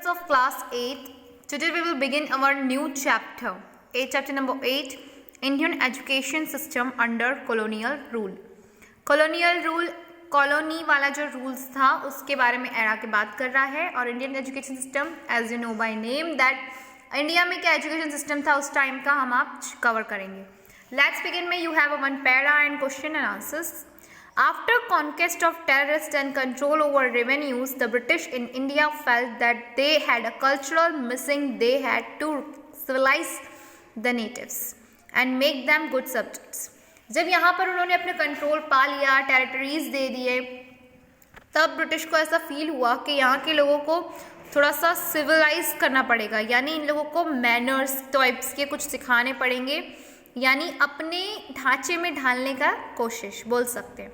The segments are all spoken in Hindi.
Of class 8. Today we will begin our new chapter. Chapter number 8, Indian education system under colonial rule. Colonial rule, colony वाला जो रूल्स था उसके बारे में एरा के बात कर रहा है. और Indian education system, as you know by name that India में क्या एजुकेशन सिस्टम था उस टाइम का हम आप कवर करेंगे. लेट्स बिगिन में you have one para and question and answers. After conquest of terrorists and control over revenues, the British in India felt that they had a cultural missing. They had to civilize the natives and make them good subjects. जब यहाँ पर उन्होंने अपने कंट्रोल पा लिया, टेरिटरीज दे दिए, तब ब्रिटिश को ऐसा फील हुआ कि यहाँ के लोगों को थोड़ा सा सिविलाइज करना पड़ेगा, यानी इन लोगों को मैनर्स टाइप्स के कुछ सिखाने पड़ेंगे, यानी अपने ढांचे में ढालने का कोशिश बोल सकते हैं.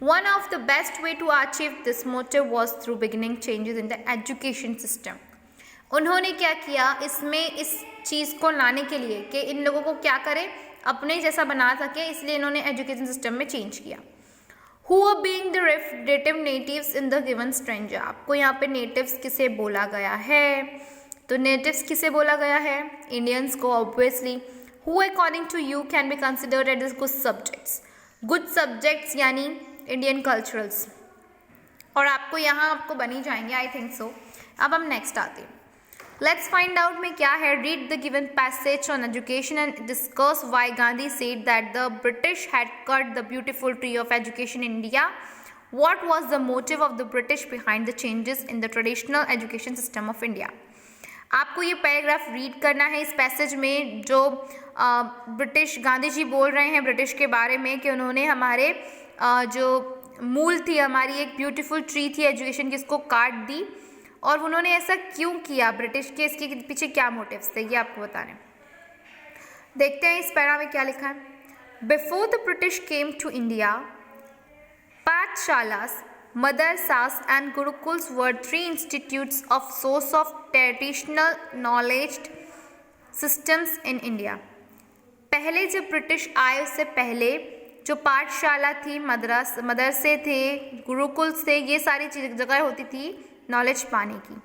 One of the best way to achieve this motive was through beginning changes in the education system. उन्होंने क्या किया इसमें, इस चीज़ को लाने के लिए कि इन लोगों को क्या करें, अपने जैसा बना सके, इसलिए इन्होंने एजुकेशन सिस्टम में चेंज किया. Who are being the relative natives in the given stranger? आपको यहाँ पे नेटिव्स किसे बोला गया है, तो नेटिव्स किसे बोला गया है, इंडियंस को obviously. Who according to you can be considered as good subjects? Good subjects यानी इंडियन कल्चरल्स, और आपको यहाँ आपको बनी जाएंगे, आई थिंक सो. अब हम नेक्स्ट आते हैं. लेट्स फाइंड आउट में क्या है. Read the given passage on education and discuss why Gandhi said that the British had cut the beautiful tree of education in India. What was the motive of the British behind the changes in the traditional education system of India. आपको ये पैराग्राफ रीड करना है. इस पैसेज में जो ब्रिटिश गांधी जी बोल रहे हैं ब्रिटिश के बारे में कि उन्होंने हमारे जो मूल थी, हमारी एक ब्यूटीफुल ट्री थी एजुकेशन की, इसको काट दी, और उन्होंने ऐसा क्यों किया ब्रिटिश के, इसके पीछे क्या मोटिव्स थे, ये आपको बताने. देखते हैं इस पैरा में क्या लिखा है. Before the British came to India, pathshalas, madrasas and gurukuls were 3 institutes of source of traditional knowledge systems in India. पहले जब ब्रिटिश आए उससे पहले जो पाठशाला थी, मदरसे थे, गुरुकुल्स थे, ये सारी जगह होती थी नॉलेज पाने की,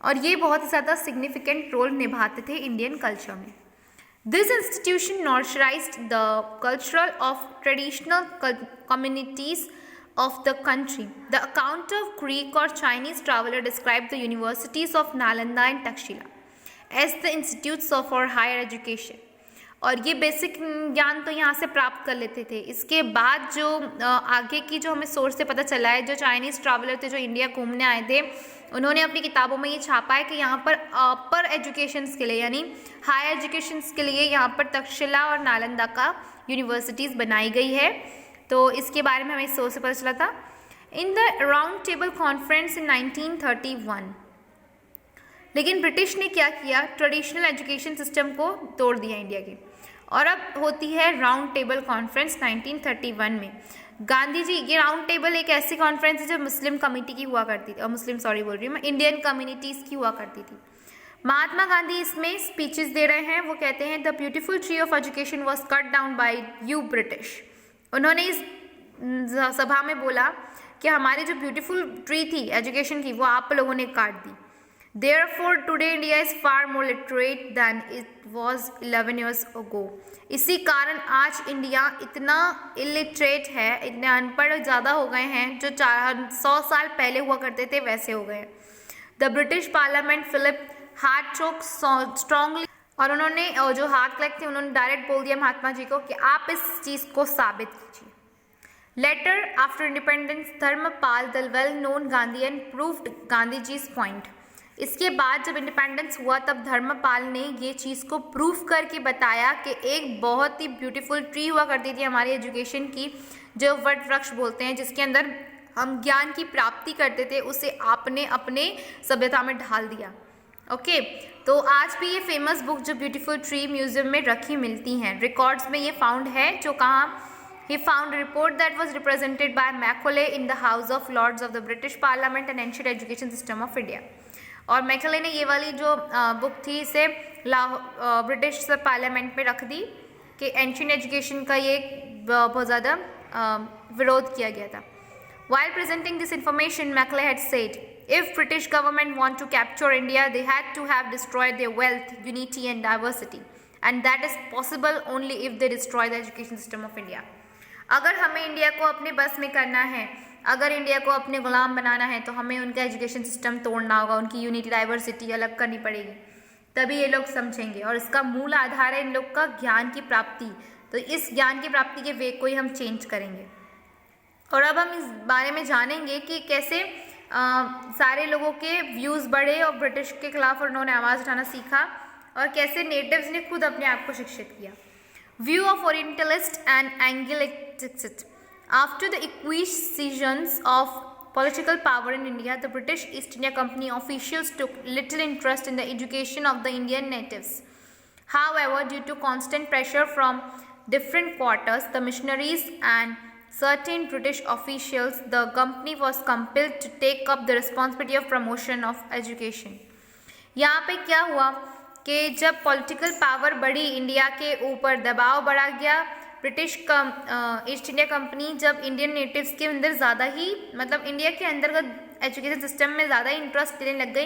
और ये बहुत ज़्यादा सिग्निफिकेंट रोल निभाते थे इंडियन कल्चर में. This institution nurturised the cultural of traditional communities of the country. The account of Greek or Chinese traveler described the universities of Nalanda and Takshila as the institutes of our higher education. और ये बेसिक ज्ञान तो यहाँ से प्राप्त कर लेते थे. इसके बाद जो आगे की जो हमें सोर्स से पता चला है, जो चाइनीज़ ट्रैवलर थे जो इंडिया घूमने आए थे, उन्होंने अपनी किताबों में ये छापा है कि यहाँ पर अपर एजुकेशंस के लिए यानी हायर एजुकेशंस के लिए यहाँ पर तक्षशिला और नालंदा का यूनिवर्सिटीज़ बनाई गई है. तो इसके बारे में हमें इस सोर्स से पता चला था. In the round table conference in 1931, लेकिन ब्रिटिश ने क्या किया, ट्रेडिशनल एजुकेशन सिस्टम को तोड़ दिया इंडिया के, और अब होती है राउंड टेबल कॉन्फ्रेंस 1931 में. गांधी जी, ये राउंड टेबल एक ऐसी कॉन्फ्रेंस है जो मुस्लिम कमेटी की हुआ करती थी, और मुस्लिम सॉरी बोल रही हूँ मैं, इंडियन कम्युनिटीज़ की हुआ करती थी. महात्मा गांधी इसमें स्पीचेस दे रहे हैं. वो कहते हैं the beautiful tree of education was cut down by you British. उन्होंने इस सभा में बोला कि हमारी जो ब्यूटीफुल ट्री थी एजुकेशन की वो आप लोगों ने काट दी. Therefore today India is far more literate than it was 11 years ago. इसी कारण आज इंडिया इतना इलिटरेट है, इतने अनपढ़ ज़्यादा हो गए हैं, जो 100 साल पहले हुआ करते थे वैसे हो गए. The British parliament Philip Hartog strongly, और उन्होंने जो हार्टलैक थे उन्होंने डायरेक्ट बोल दिया महात्मा जी को कि आप इस चीज़ को साबित कीजिए. Later after independence, Dharampal the well known Gandhi and proved Gandhi ji's point. इसके बाद जब इंडिपेंडेंस हुआ तब धर्मपाल ने ये चीज़ को प्रूव करके बताया कि एक बहुत ही ब्यूटीफुल ट्री हुआ करती थी हमारी एजुकेशन की, जो वट वृक्ष बोलते हैं, जिसके अंदर हम ज्ञान की प्राप्ति करते थे, उसे आपने अपने सभ्यता में ढाल दिया. ओके तो आज भी ये फेमस बुक जो ब्यूटीफुल ट्री म्यूजियम में रखी मिलती हैं. रिकॉर्ड्स में ये फाउंड है, जो कहाँ he found report that was represented by Macaulay in the House of Lords of the British Parliament and ancient education system of India. और मैकोले ने ये वाली जो बुक थी इसे ब्रिटिश पार्लियामेंट में रख दी कि एंशिएंट एजुकेशन का ये बहुत ज़्यादा विरोध किया गया था. While presenting this information, Macaulay had said, If British government want to capture India, they had to have destroyed their wealth, unity and diversity. And that is possible only if they destroy the education system of India. अगर हमें इंडिया को अपने बस में करना है, अगर इंडिया को अपने गुलाम बनाना है, तो हमें उनका एजुकेशन सिस्टम तोड़ना होगा, उनकी यूनिटी डाइवर्सिटी अलग करनी पड़ेगी, तभी ये लोग समझेंगे। और इसका मूल आधार है इन लोग का ज्ञान की प्राप्ति। तो इस ज्ञान की प्राप्ति के वे को ही हम चेंज करेंगे। और अब हम इस बारे में जानेंगे कि कैसे सारे लोगों के व्यूज़ बढ़े और ब्रिटिश के खिलाफ उन्होंने आवाज़ उठाना सीखा, और कैसे नेटिव्स ने खुद अपने आप को शिक्षित किया। View of orientalist and Anglicist. After the acquisitions of political power in India, the British East India Company officials took little interest in the education of the Indian natives. However, due to constant pressure from different quarters, the missionaries and certain British officials, the company was compelled to take up the responsibility of promotion of education. यहाँ पे क्या हुआ कि जब पॉलिटिकल पावर बढ़ी, इंडिया के ऊपर दबाव बढ़ा गया, ब्रिटिश ईस्ट इंडिया कंपनी जब इंडियन नेटिव्स के अंदर ज़्यादा ही मतलब इंडिया के अंतर्गत एजुकेशन सिस्टम में ज़्यादा इंटरेस्ट लेने लग गई,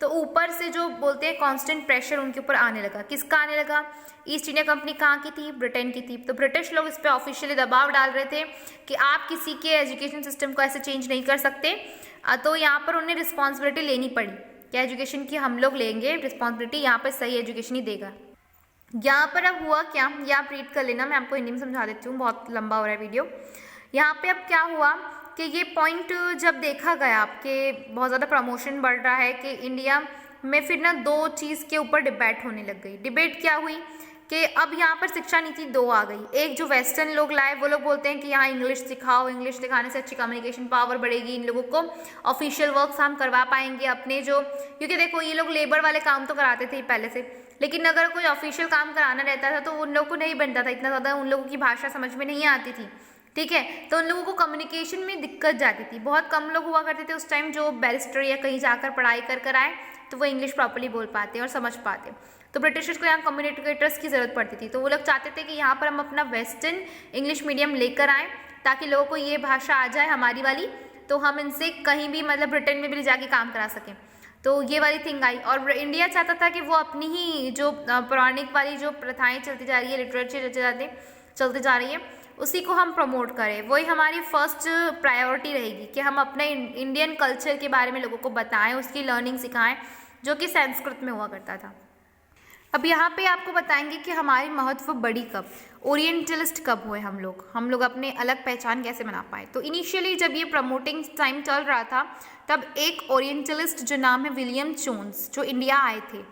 तो ऊपर से जो बोलते हैं कांस्टेंट प्रेशर उनके ऊपर आने लगा। किसका आने लगा? ईस्ट इंडिया कंपनी कहाँ की थी? ब्रिटेन की थी। तो ब्रिटिश लोग इस पर ऑफिशियली दबाव डाल रहे थे कि आप किसी के एजुकेशन सिस्टम को ऐसे चेंज नहीं कर सकते। तो यहाँ पर उन्हें रिस्पॉन्सिबिलिटी लेनी पड़ी कि एजुकेशन की हम लोग लेंगे रिस्पॉन्सिबिलिटी, यहाँ पर सही एजुकेशन ही देगा। यहाँ पर अब हुआ क्या, ये आप रीड कर लेना, मैं आपको हिंदी में समझा देती हूँ, बहुत लंबा हो रहा है वीडियो। यहाँ पे अब क्या हुआ कि ये पॉइंट जब देखा गया आपके बहुत ज़्यादा प्रमोशन बढ़ रहा है कि इंडिया में, फिर ना दो चीज़ के ऊपर डिबेट होने लग गई। डिबेट क्या हुई कि अब यहाँ पर शिक्षा नीति दो आ गई। एक जो वेस्टर्न लोग लाए, वो लोग बोलते हैं कि यहाँ इंग्लिश सिखाओ, इंग्लिश सिखाने से अच्छी कम्युनिकेशन पावर बढ़ेगी, इन लोगों को ऑफिशियल वर्क हम करवा पाएंगे अपने जो, क्योंकि देखो ये लोग लेबर वाले काम तो कराते थे पहले से, लेकिन अगर कोई ऑफिशियल काम कराना रहता था तो उन लोगों को नहीं बनता था इतना ज़्यादा, उन लोगों की भाषा समझ में नहीं आती थी, ठीक है। तो उन लोगों को कम्युनिकेशन में दिक्कत जाती थी। बहुत कम लोग हुआ करते थे उस टाइम जो बैरिस्टर या कहीं जाकर पढ़ाई कर आए तो वो इंग्लिश प्रॉपर्ली बोल पाते और समझ पाते। तो ब्रिटिशर्स को यहाँ कम्युनिकेटर्स की ज़रूरत पड़ती थी, तो वो लोग चाहते थे कि यहाँ पर हम अपना वेस्टर्न इंग्लिश मीडियम लेकर आएँ ताकि लोगों को ये भाषा आ जाए हमारी वाली, तो हम इनसे कहीं भी मतलब ब्रिटेन में भी जाके काम करा सकें। तो ये वाली थिंग आई, और इंडिया चाहता था कि वो अपनी ही जो पौराणिक वाली जो प्रथाएं चलती जा रही है, लिटरेचर चलती जा रही है, उसी को हम प्रमोट करें। वही हमारी फर्स्ट प्रायोरिटी रहेगी कि हम अपने इंडियन कल्चर के बारे में लोगों को बताएं, उसकी लर्निंग सिखाएं, जो कि संस्कृत में हुआ करता था। अब यहाँ पे आपको बताएंगे कि हमारी महत्व बड़ी कब, ओरिएंटलिस्ट कब हुए हम लोग अपने अलग पहचान कैसे बना पाए। तो इनिशियली जब ये प्रमोटिंग टाइम चल रहा था, तब एक ओरिएंटलिस्ट जो नाम है विलियम जोन्स, जो इंडिया आए थे।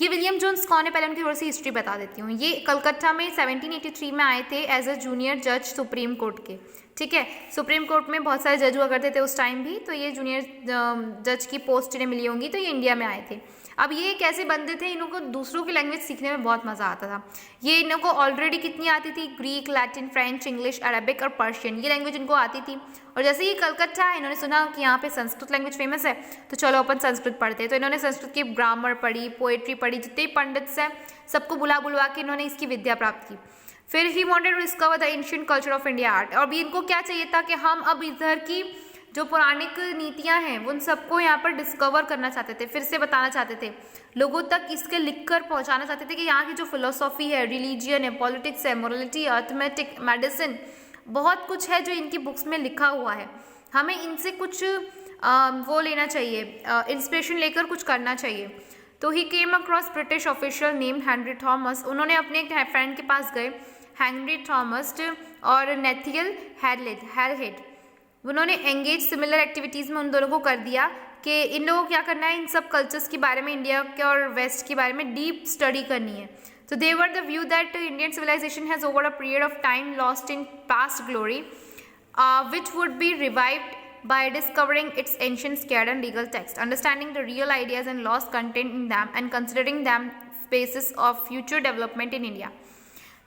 ये विलियम जोन्स कौन है, पहले उनकी थोड़ी सी हिस्ट्री बता देती हूँ। ये कलकत्ता में 1783 में आए थे एज अ जूनियर जज सुप्रीम कोर्ट के, ठीक है। सुप्रीम कोर्ट में बहुत सारे जज हुआ करते थे उस टाइम भी, तो ये जूनियर जज की पोस्ट इन्हें मिली होंगी, तो ये इंडिया में आए थे। अब ये कैसे बंदे थे, इनको दूसरों की लैंग्वेज सीखने में बहुत मज़ा आता था। ये इनको ऑलरेडी कितनी आती थी, Greek, Latin, French, English, Arabic और पर्शियन, ये लैंग्वेज इनको आती थी। और जैसे ही कलकत्ता है, इन्होंने सुना कि यहाँ पे संस्कृत लैंग्वेज फेमस है, तो चलो अपन संस्कृत पढ़ते हैं। तो इन्होंने संस्कृत की ग्रामर पढ़ी, पोएट्री पढ़ी, जितने पंडित हैं सबको बुलवा के इन्होंने इसकी विद्या प्राप्त की। फिर he wanted to discover the ancient culture of India art. और भी इनको क्या चाहिए था कि हम अब इधर की जो पौराणिक नीतियां हैं उन सबको यहाँ पर डिस्कवर करना चाहते थे, फिर से बताना चाहते थे, लोगों तक इसके लिखकर पहुँचाना चाहते थे कि यहाँ की जो फिलोसॉफी है, रिलीजियन है, पॉलिटिक्स है, मोरलिटी, अर्थमेटिक, मेडिसिन, बहुत कुछ है जो इनकी बुक्स में लिखा हुआ है। हमें इनसे कुछ वो लेना चाहिए, इंस्पिरेशन लेकर कुछ करना चाहिए। तो he came across British official name Henry Thomas. उन्होंने अपने एक फ्रेंड के पास गए, हेनरी थॉमस और नेथियल हेलहेड। उन्होंने एंगेज सिमिलर एक्टिविटीज़ में उन दोनों को कर दिया कि इन लोगों को क्या करना है, इन सब कल्चर्स के बारे में, इंडिया के और वेस्ट के बारे में डीप स्टडी करनी है। तो they were the view that Indian civilisation has over a period of time lost in past glory which would be revived by discovering its ancient scared and legal text, understanding the real ideas and lost content in them, and considering them basis of future development in India.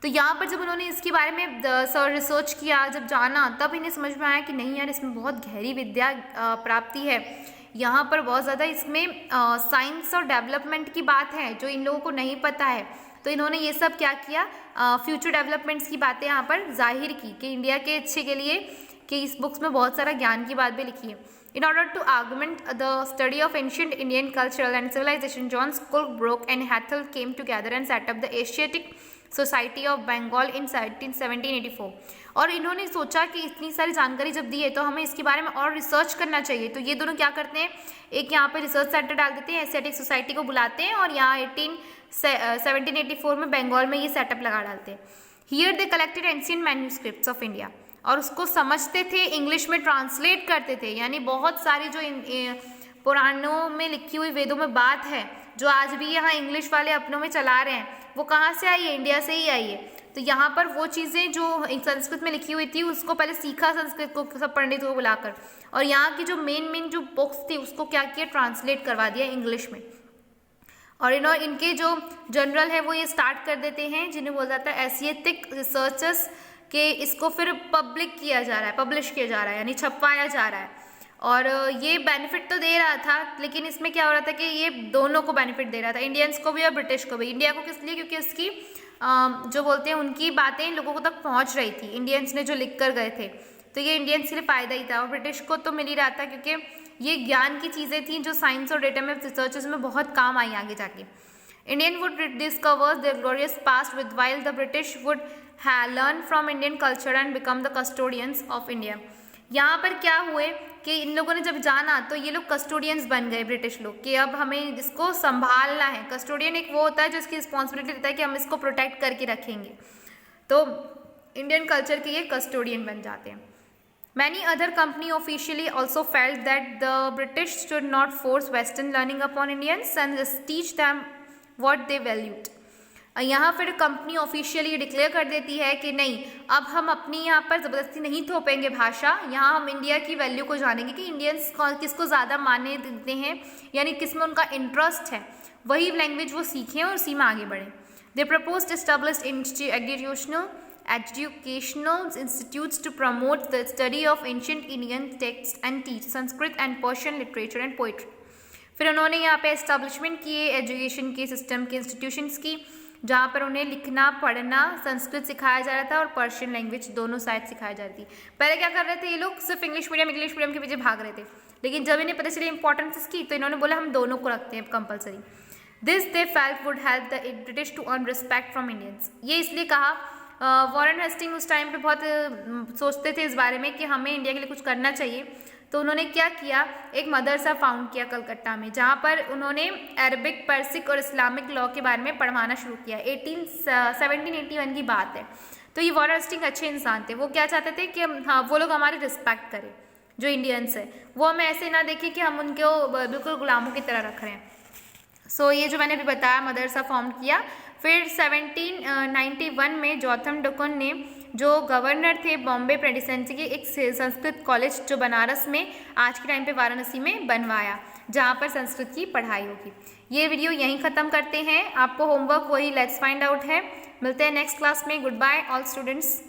तो यहाँ पर जब उन्होंने इसके बारे में रिसर्च किया, जब जाना, तब इन्हें समझ में आया कि नहीं यार, इसमें बहुत गहरी विद्या प्राप्ति है, यहाँ पर बहुत ज़्यादा इसमें साइंस और डेवलपमेंट की बात है जो इन लोगों को नहीं पता है। तो इन्होंने ये सब क्या किया, फ्यूचर डेवलपमेंट्स की बातें यहाँ पर जाहिर की कि इंडिया के अच्छे के लिए, कि इस बुक्स में बहुत सारा ज्ञान की बात भी लिखी है। In order to augment the study of ancient Indian culture and civilization, John Cookbrooke and Hathel came together and set up the Asiatic Society of Bengal in 1784. और इन्होंने सोचा कि इतनी सारी जानकारी जब दी है तो हमें इसके बारे में और रिसर्च करना चाहिए। तो ये दोनों क्या करते हैं, एक यहाँ पे रिसर्च सेंटर डाल देते हैं, एशियाटिक सोसाइटी को बुलाते हैं और यहाँ 1784 में बंगाल में ये सेटअप लगा डालते हैं। Here they collected ancient manuscripts of India, और उसको समझते थे, इंग्लिश में ट्रांसलेट करते थे। यानी बहुत सारी जो पुराणों में लिखी हुई वेदों में बात है जो आज भी यहाँ इंग्लिश वाले अपनों में चला रहे हैं, वो कहाँ से आई है, इंडिया से ही आई है। तो यहाँ पर वो चीज़ें जो संस्कृत में लिखी हुई थी उसको पहले सीखा संस्कृत को सब पंडितों को बुलाकर, और यहाँ की जो मेन जो बुक्स थी उसको क्या किया, ट्रांसलेट करवा दिया इंग्लिश में। और इनके जो जनरल है वो ये स्टार्ट कर देते हैं जिन्हें बोला जाता है एशियाटिक रिसर्चर्स, के इसको फिर पब्लिक किया जा रहा है, पब्लिश किया जा रहा है, यानी छपवाया जा रहा है। और ये बेनिफिट तो दे रहा था, लेकिन इसमें क्या हो रहा था कि ये दोनों को बेनिफिट दे रहा था, इंडियंस को भी और ब्रिटिश को भी। इंडिया को किस लिए, क्योंकि उसकी जो बोलते हैं उनकी बातें लोगों को तक पहुंच रही थी, इंडियंस ने जो लिख कर गए थे, तो ये इंडियंस के लिए फ़ायदा ही था। और ब्रिटिश को तो मिल ही रहा था क्योंकि ये ज्ञान की चीज़ें थी जो साइंस और डेटा में रिसर्चेस में बहुत काम आई आगे जाके। Indian would discover their glorious past with while the British would learn from Indian culture and become the custodians of India। यहाँ पर क्या हुए कि इन लोगों ने जब जाना तो ये लोग कस्टोडियंस बन गए, ब्रिटिश लोग, कि अब हमें इसको संभालना है। कस्टोडियन एक वो होता है जो इसकी रिस्पॉन्सिबिलिटी लेता है कि हम इसको प्रोटेक्ट करके रखेंगे, तो इंडियन कल्चर के ये कस्टोडियन बन जाते हैं। Many other company officially also felt that the British should not force Western learning upon Indians and just teach them what they valued। यहाँ फिर कंपनी ऑफिशियली डिक्लेयर कर देती है कि नहीं, अब हम अपनी यहाँ पर ज़बरदस्ती नहीं थोपेंगे भाषा, यहाँ हम इंडिया की वैल्यू को जानेंगे कि इंडियंस किसको ज़्यादा मान्य देते हैं, यानी किस में उनका इंटरेस्ट है, वही लैंग्वेज वो सीखें और उसी में आगे बढ़ें। They propose established educational institutes to promote the study of ancient Indian texts and teach Sanskrit and Persian literature and poetry। फिर उन्होंने यहाँ पे एस्टेब्लिशमेंट किए एजुकेशन के सिस्टम के इंस्टीट्यूशंस की, जहाँ पर उन्हें लिखना पढ़ना संस्कृत सिखाया जा रहा था और पर्शियन लैंग्वेज दोनों साइड सिखाई जाती थी। पहले क्या कर रहे थे ये लोग, सिर्फ इंग्लिश मीडियम के पीछे भाग रहे थे, लेकिन जब इन्हें पता चली इंपॉर्टेंस इसकी तो इन्होंने बोला हम दोनों को रखते हैं compulsory. This they felt would help the British to earn respect from Indians. ये इसलिए कहा, वॉरेन हेस्टिंग उस टाइम पे बहुत सोचते थे इस बारे में कि हमें इंडिया के लिए कुछ करना चाहिए, तो उन्होंने क्या किया, एक मदरसा फाउंड किया कलकत्ता में, जहाँ पर उन्होंने अरबिक, पर्सिक और इस्लामिक लॉ के बारे में पढ़वाना शुरू किया। 1781 की बात है। तो ये वॉरेन हेस्टिंग अच्छे इंसान थे, वो क्या चाहते थे कि हाँ वो लोग हमारी रिस्पेक्ट करें, जो इंडियंस है वो हमें ऐसे ना देखें कि हम उनको बिल्कुल गुलामों की तरह रख रहे हैं। सो ये जो मैंने अभी बताया मदरसा फॉर्म किया। फिर 1791 में जॉथम डुकन ने, जो गवर्नर थे बॉम्बे प्रेसिडेंसी के, एक संस्कृत कॉलेज जो बनारस में आज के टाइम पे वाराणसी में बनवाया, जहाँ पर संस्कृत की पढ़ाई होगी। ये वीडियो यहीं ख़त्म करते हैं। आपको होमवर्क वही लेट्स फाइंड आउट है। मिलते हैं नेक्स्ट क्लास में। Good bye all students.